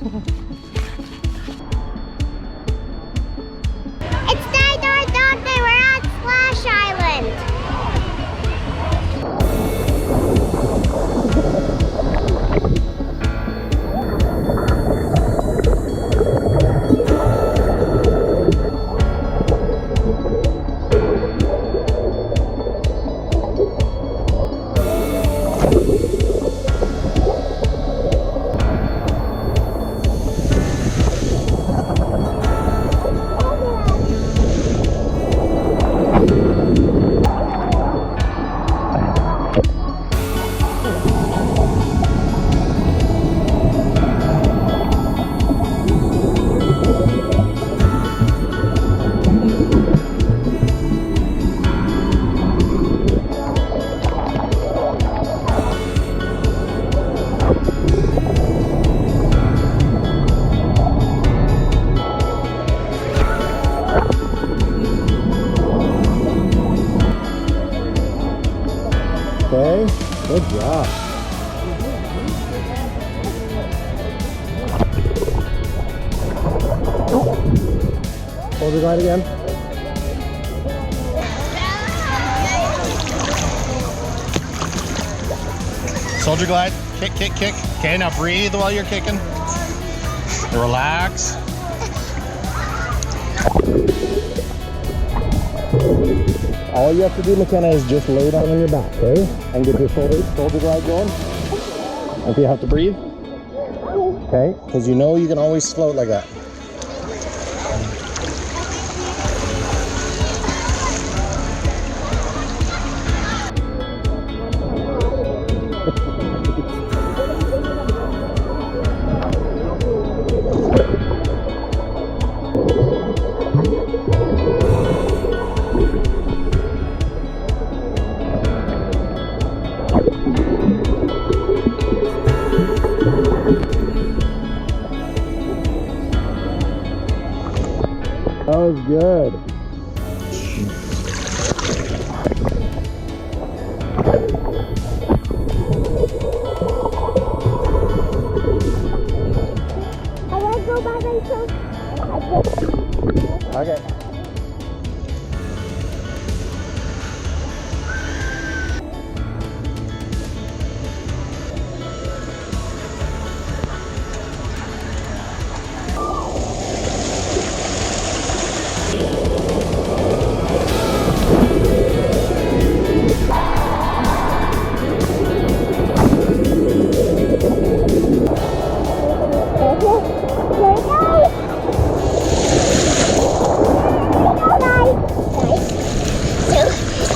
It's Night Dog Dog Day. We're at Splash Island. Okay, good job. Hold your glide again. Soldier glide, kick, kick, kick. Okay, now breathe while you're kicking. Relax. All you have to do, McKenna, is just lay down on your back, okay? And get your shoulder glide going. If you have to breathe. Okay? Because you know you can always float like that. That was good. I want to go by myself. Okay.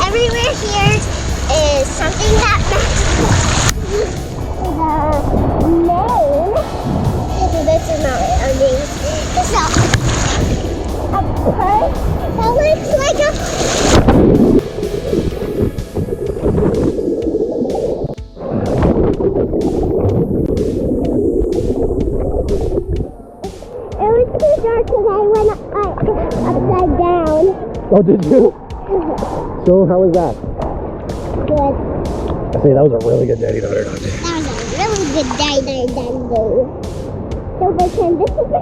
Everywhere here is something that matches the name. So this is not our name. It's a purse that looks like a. It was too dark because I went upside down. Oh, did you? So, how was that? Good. I say that was a really good daddy daughter. That was a really good day. So, pretend this is the